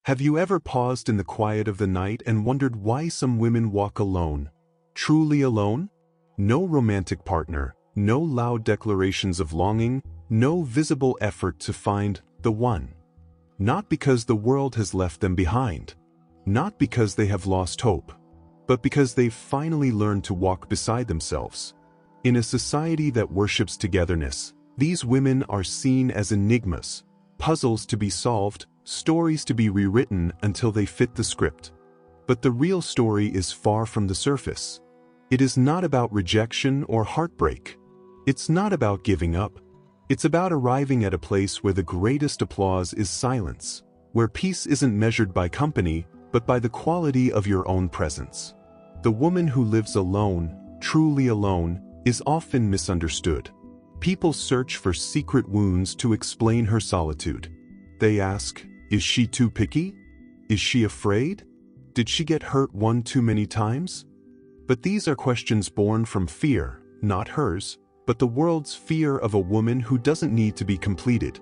Have you ever paused in the quiet of the night and wondered why some women walk alone? Truly alone? No romantic partner, no loud declarations of longing, no visible effort to find the one. Not because the world has left them behind. Not because they have lost hope. But because they've finally learned to walk beside themselves. In a society that worships togetherness, these women are seen as enigmas, puzzles to be solved, stories to be rewritten until they fit the script. But the real story is far from the surface. It is not about rejection or heartbreak. It's not about giving up. It's about arriving at a place where the greatest applause is silence, where peace isn't measured by company, but by the quality of your own presence. The woman who lives alone, truly alone, is often misunderstood. People search for secret wounds to explain her solitude. They ask, is she too picky? Is she afraid? Did she get hurt one too many times? But these are questions born from fear, not hers, but the world's fear of a woman who doesn't need to be completed.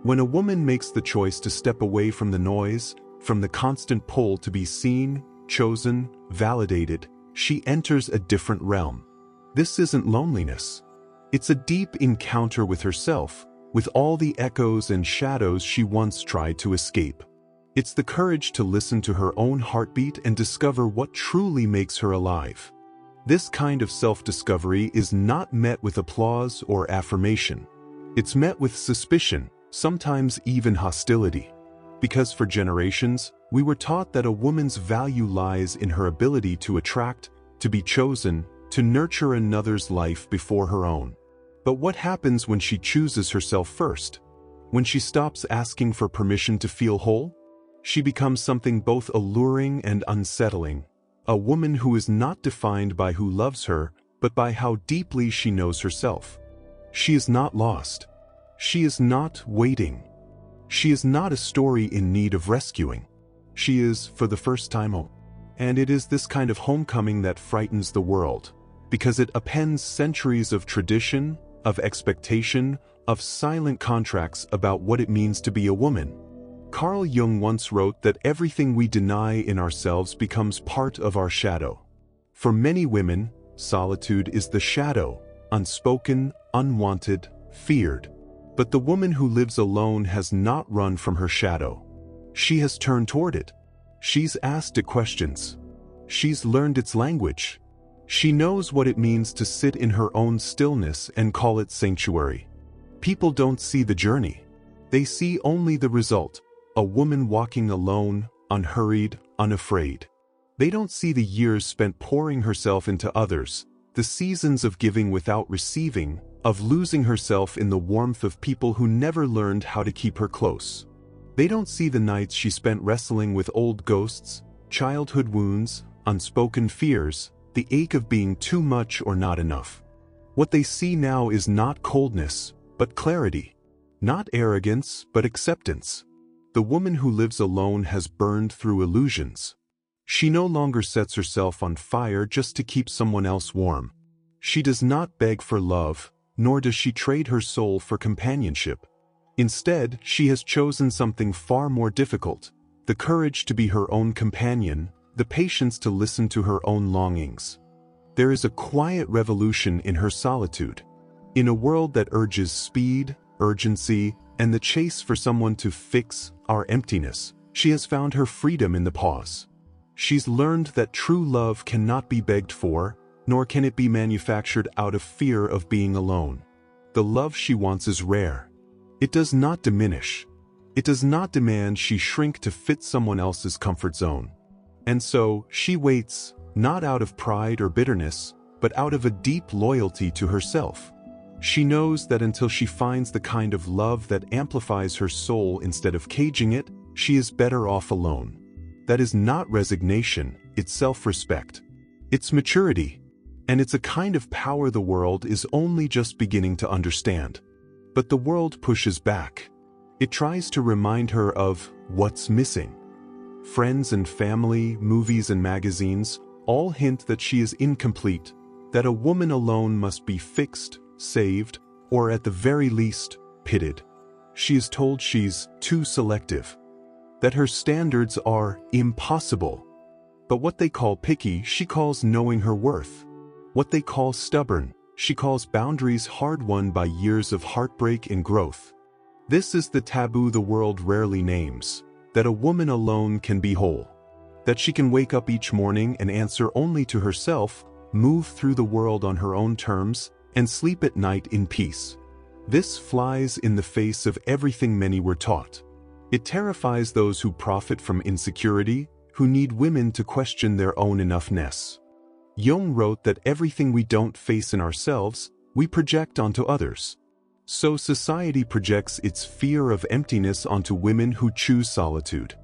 When a woman makes the choice to step away from the noise, from the constant pull to be seen, chosen, validated, she enters a different realm. This isn't loneliness. It's a deep encounter with herself, with all the echoes and shadows she once tried to escape. It's the courage to listen to her own heartbeat and discover what truly makes her alive. This kind of self-discovery is not met with applause or affirmation. It's met with suspicion, sometimes even hostility. Because for generations, we were taught that a woman's value lies in her ability to attract, to be chosen, to nurture another's life before her own. But what happens when she chooses herself first? When she stops asking for permission to feel whole? She becomes something both alluring and unsettling. A woman who is not defined by who loves her, but by how deeply she knows herself. She is not lost. She is not waiting. She is not a story in need of rescuing. She is, for the first time, home. And it is this kind of homecoming that frightens the world, because it appends centuries of tradition, of expectation, of silent contracts about what it means to be a woman. Carl Jung once wrote that everything we deny in ourselves becomes part of our shadow. For many women, solitude is the shadow, unspoken, unwanted, feared. But the woman who lives alone has not run from her shadow. She has turned toward it. She's asked it questions. She's learned its language. She knows what it means to sit in her own stillness and call it sanctuary. People don't see the journey. They see only the result, a woman walking alone, unhurried, unafraid. They don't see the years spent pouring herself into others, the seasons of giving without receiving, of losing herself in the warmth of people who never learned how to keep her close. They don't see the nights she spent wrestling with old ghosts, childhood wounds, unspoken fears, the ache of being too much or not enough. What they see now is not coldness, but clarity. Not arrogance, but acceptance. The woman who lives alone has burned through illusions. She no longer sets herself on fire just to keep someone else warm. She does not beg for love, nor does she trade her soul for companionship. Instead, she has chosen something far more difficult, the courage to be her own companion, the patience to listen to her own longings. There is a quiet revolution in her solitude. In a world that urges speed, urgency, and the chase for someone to fix our emptiness, she has found her freedom in the pause. She's learned that true love cannot be begged for, nor can it be manufactured out of fear of being alone. The love she wants is rare. It does not diminish. It does not demand she shrink to fit someone else's comfort zone. And so, she waits, not out of pride or bitterness, but out of a deep loyalty to herself. She knows that until she finds the kind of love that amplifies her soul instead of caging it, she is better off alone. That is not resignation, it's self-respect. It's maturity. And it's a kind of power the world is only just beginning to understand. But the world pushes back. It tries to remind her of what's missing. Friends and family, movies and magazines all hint that she is incomplete, that a woman alone must be fixed, saved, or at the very least, pitted. She is told she's too selective. that her standards are impossible. But what they call picky, she calls knowing her worth. What they call stubborn, she calls boundaries hard-won by years of heartbreak and growth. This is the taboo the world rarely names, that a woman alone can be whole. That she can wake up each morning and answer only to herself, move through the world on her own terms, and sleep at night in peace. This flies in the face of everything many were taught. It terrifies those who profit from insecurity, who need women to question their own enoughness. Jung wrote that everything we don't face in ourselves, we project onto others. So society projects its fear of emptiness onto women who choose solitude.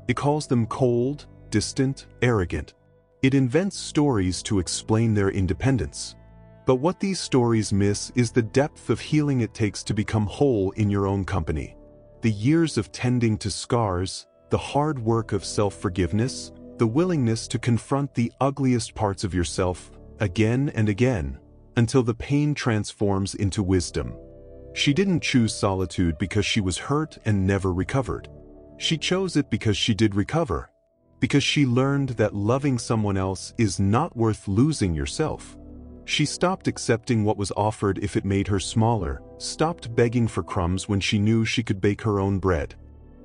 It calls them cold, distant, arrogant. It invents stories to explain their independence. But what these stories miss is the depth of healing it takes to become whole in your own company. The years of tending to scars, the hard work of self-forgiveness, the willingness to confront the ugliest parts of yourself again and again, until the pain transforms into wisdom. She didn't choose solitude because she was hurt and never recovered. She chose it because she did recover. Because she learned that loving someone else is not worth losing yourself. She stopped accepting what was offered if it made her smaller, stopped begging for crumbs when she knew she could bake her own bread.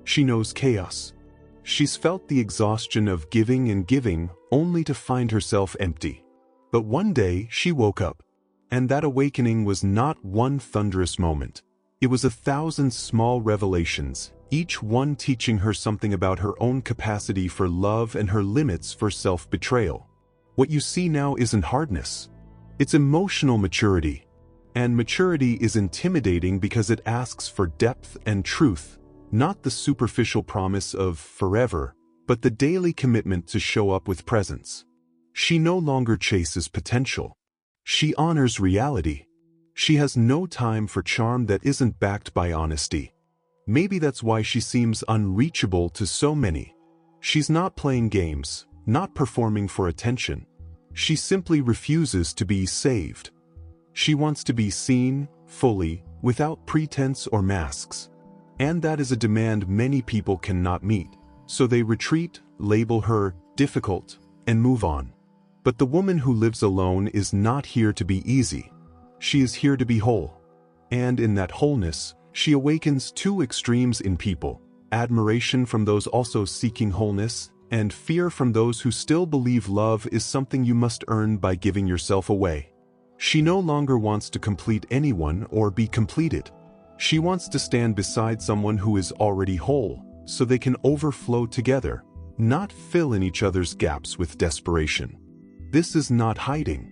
She knows chaos. She's felt the exhaustion of giving and giving, only to find herself empty. But one day, she woke up. And that awakening was not one thunderous moment. It was 1,000 small revelations, each one teaching her something about her own capacity for love and her limits for self-betrayal. What you see now isn't hardness. It's emotional maturity. And maturity is intimidating because it asks for depth and truth, not the superficial promise of forever, but the daily commitment to show up with presence. She no longer chases potential. She honors reality. She has no time for charm that isn't backed by honesty. Maybe that's why she seems unreachable to so many. She's not playing games, not performing for attention. She simply refuses to be saved. She wants to be seen, fully, without pretense or masks. And that is a demand many people cannot meet, so they retreat, label her difficult, and move on. But the woman who lives alone is not here to be easy. She is here to be whole. And in that wholeness, she awakens two extremes in people: admiration from those also seeking wholeness, and fear from those who still believe love is something you must earn by giving yourself away. She no longer wants to complete anyone or be completed. She wants to stand beside someone who is already whole, so they can overflow together, not fill in each other's gaps with desperation. This is not hiding.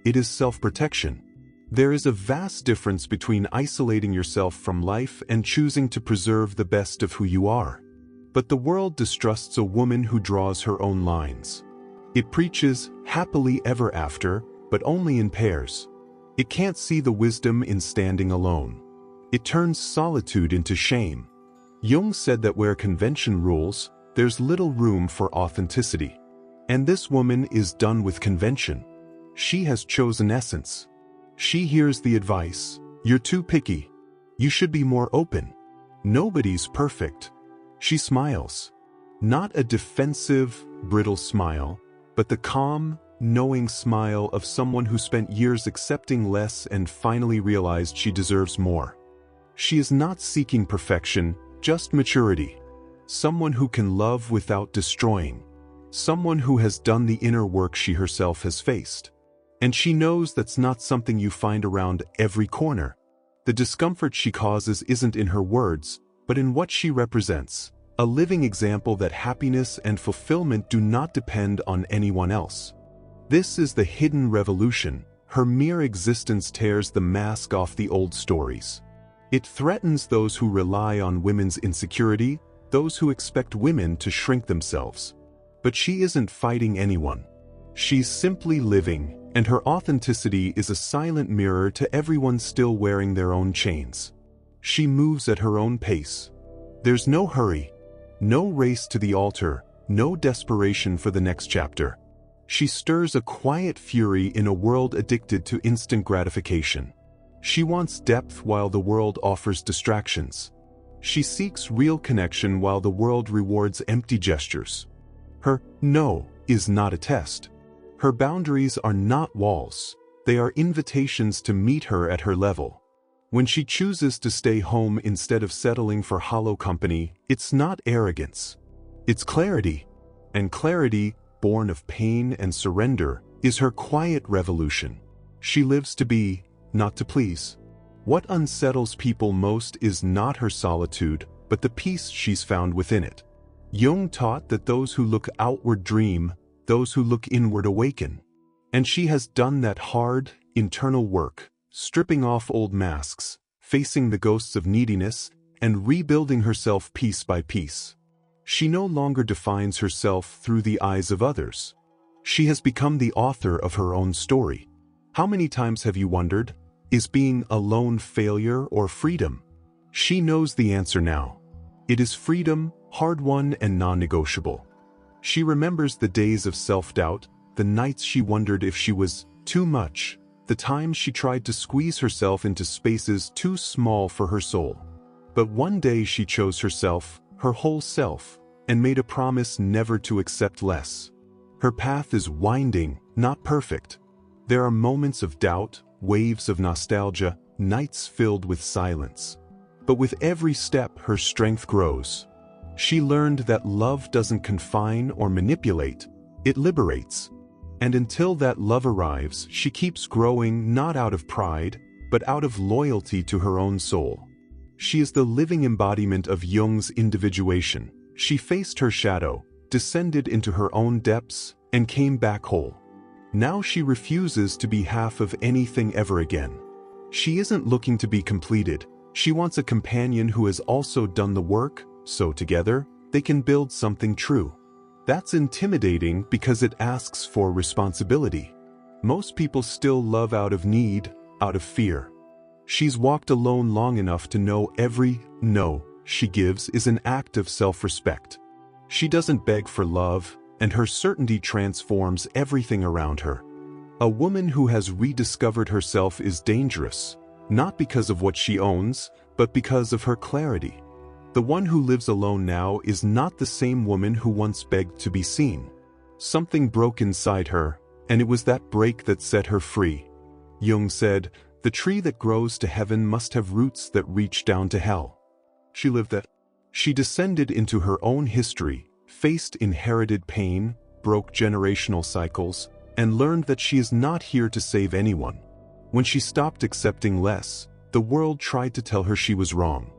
It is self-protection. There is a vast difference between isolating yourself from life and choosing to preserve the best of who you are. But the world distrusts a woman who draws her own lines. It preaches happily ever after, but only in pairs. It can't see the wisdom in standing alone. It turns solitude into shame. Jung said that where convention rules, there's little room for authenticity. And this woman is done with convention. She has chosen essence. She hears the advice, "You're too picky. You should be more open. Nobody's perfect." She smiles. Not a defensive, brittle smile, but the calm, knowing smile of someone who spent years accepting less and finally realized she deserves more. She is not seeking perfection, just maturity. Someone who can love without destroying. Someone who has done the inner work she herself has faced. And she knows that's not something you find around every corner. The discomfort she causes isn't in her words, but in what she represents. A living example that happiness and fulfillment do not depend on anyone else. This is the hidden revolution. Her mere existence tears the mask off the old stories. It threatens those who rely on women's insecurity, those who expect women to shrink themselves. But she isn't fighting anyone. She's simply living, and her authenticity is a silent mirror to everyone still wearing their own chains. She moves at her own pace. There's no hurry, no race to the altar, no desperation for the next chapter. She stirs a quiet fury in a world addicted to instant gratification. She wants depth while the world offers distractions. She seeks real connection while the world rewards empty gestures. Her no is not a test. Her boundaries are not walls. They are invitations to meet her at her level. When she chooses to stay home instead of settling for hollow company, it's not arrogance. It's clarity. And clarity, born of pain and surrender, is her quiet revolution. She lives to be, not to please. What unsettles people most is not her solitude, but the peace she's found within it. Jung taught that those who look outward dream, those who look inward awaken. And she has done that hard, internal work, stripping off old masks, facing the ghosts of neediness, and rebuilding herself piece by piece. She no longer defines herself through the eyes of others. She has become the author of her own story. How many times have you wondered, is being alone failure or freedom? She knows the answer now. It is freedom, hard-won and non-negotiable. She remembers the days of self-doubt, the nights she wondered if she was too much, the times she tried to squeeze herself into spaces too small for her soul. But one day she chose herself, her whole self, and made a promise never to accept less. Her path is winding, not perfect. There are moments of doubt, waves of nostalgia, nights filled with silence. But with every step, her strength grows. She learned that love doesn't confine or manipulate, it liberates. And until that love arrives, she keeps growing not out of pride, but out of loyalty to her own soul. She is the living embodiment of Jung's individuation. She faced her shadow, descended into her own depths, and came back whole. Now she refuses to be half of anything ever again. She isn't looking to be completed. She wants a companion who has also done the work, so together, they can build something true. That's intimidating because it asks for responsibility. Most people still love out of need, out of fear. She's walked alone long enough to know every no she gives is an act of self-respect. She doesn't beg for love, and her certainty transforms everything around her. A woman who has rediscovered herself is dangerous, not because of what she owns, but because of her clarity. The one who lives alone now is not the same woman who once begged to be seen. Something broke inside her, and it was that break that set her free. Jung said, "The tree that grows to heaven must have roots that reach down to hell." She lived that. She descended into her own history, faced inherited pain, broke generational cycles, and learned that she is not here to save anyone. When she stopped accepting less, the world tried to tell her she was wrong.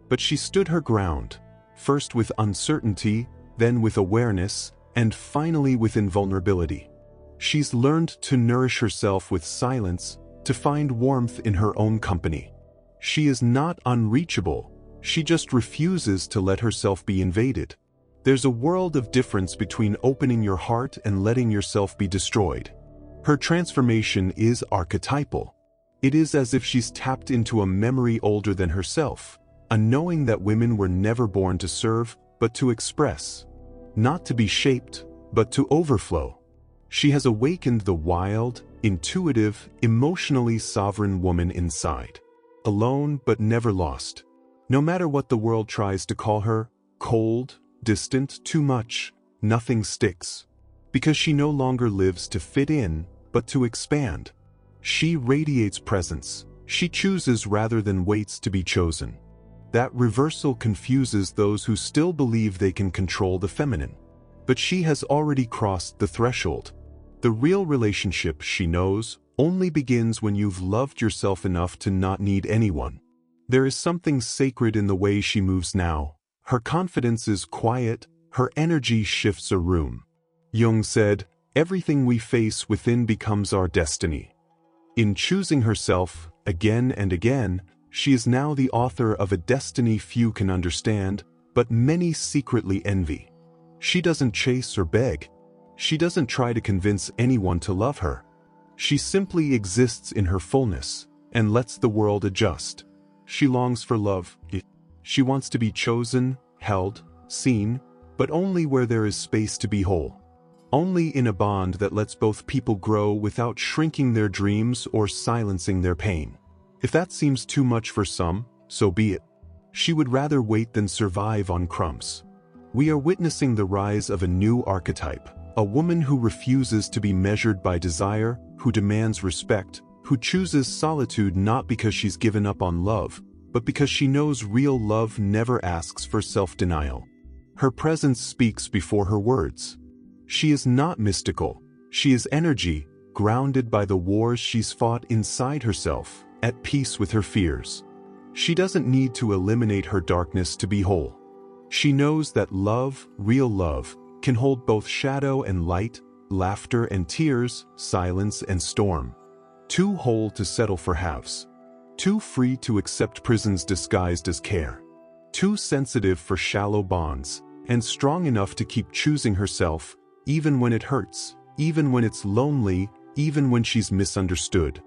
But she stood her ground, first with uncertainty, then with awareness, and finally with invulnerability. She's learned to nourish herself with silence, to find warmth in her own company. She is not unreachable, she just refuses to let herself be invaded. There's a world of difference between opening your heart and letting yourself be destroyed. Her transformation is archetypal. It is as if she's tapped into a memory older than herself, a knowing that women were never born to serve, but to express. Not to be shaped, but to overflow. She has awakened the wild, intuitive, emotionally sovereign woman inside. Alone but never lost. No matter what the world tries to call her, cold, distant, too much, nothing sticks. Because she no longer lives to fit in, but to expand. She radiates presence. She chooses rather than waits to be chosen. That reversal confuses those who still believe they can control the feminine. But she has already crossed the threshold. The real relationship, she knows, only begins when you've loved yourself enough to not need anyone. There is something sacred in the way she moves now. Her confidence is quiet, her energy shifts a room. Jung said, "Everything we face within becomes our destiny." In choosing herself, again and again, she is now the author of a destiny few can understand, but many secretly envy. She doesn't chase or beg. She doesn't try to convince anyone to love her. She simply exists in her fullness, and lets the world adjust. She longs for love. She wants to be chosen, held, seen, but only where there is space to be whole. Only in a bond that lets both people grow without shrinking their dreams or silencing their pain. If that seems too much for some, so be it. She would rather wait than survive on crumbs. We are witnessing the rise of a new archetype, a woman who refuses to be measured by desire, who demands respect, who chooses solitude not because she's given up on love, but because she knows real love never asks for self-denial. Her presence speaks before her words. She is not mystical. She is energy, grounded by the wars she's fought inside herself, at peace with her fears. She doesn't need to eliminate her darkness to be whole. She knows that love, real love, can hold both shadow and light, laughter and tears, silence and storm. Too whole to settle for halves. Too free to accept prisons disguised as care. Too sensitive for shallow bonds, and strong enough to keep choosing herself, even when it hurts, even when it's lonely, even when she's misunderstood.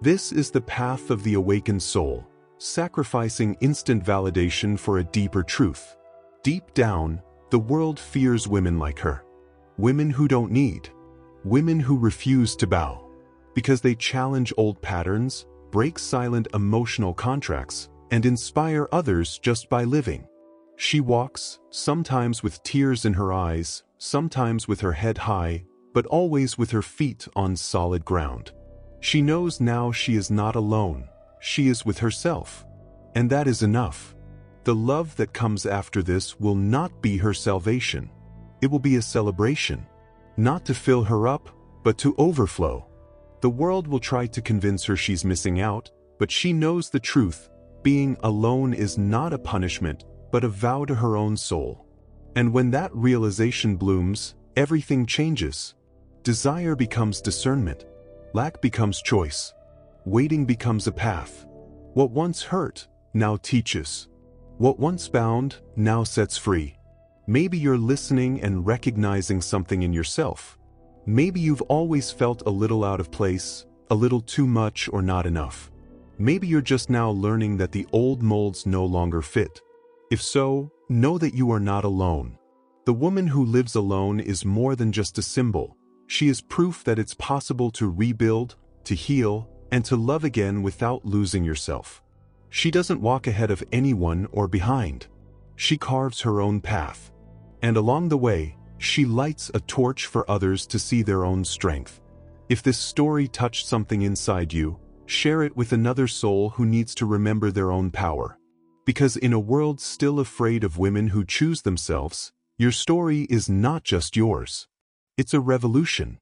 This is the path of the awakened soul, sacrificing instant validation for a deeper truth. Deep down, the world fears women like her. Women who don't need. Women who refuse to bow. Because they challenge old patterns, break silent emotional contracts, and inspire others just by living. She walks, sometimes with tears in her eyes, sometimes with her head high, but always with her feet on solid ground. She knows now she is not alone. She is with herself. And that is enough. The love that comes after this will not be her salvation. It will be a celebration. Not to fill her up, but to overflow. The world will try to convince her she's missing out, but she knows the truth. Being alone is not a punishment, but a vow to her own soul. And when that realization blooms, everything changes. Desire becomes discernment. Lack becomes choice. Waiting becomes a path. What once hurt, now teaches. What once bound, now sets free. Maybe you're listening and recognizing something in yourself. Maybe you've always felt a little out of place, a little too much or not enough. Maybe you're just now learning that the old molds no longer fit. If so, know that you are not alone. The woman who lives alone is more than just a symbol. She is proof that it's possible to rebuild, to heal, and to love again without losing yourself. She doesn't walk ahead of anyone or behind. She carves her own path. And along the way, she lights a torch for others to see their own strength. If this story touched something inside you, share it with another soul who needs to remember their own power. Because in a world still afraid of women who choose themselves, your story is not just yours. It's a revolution.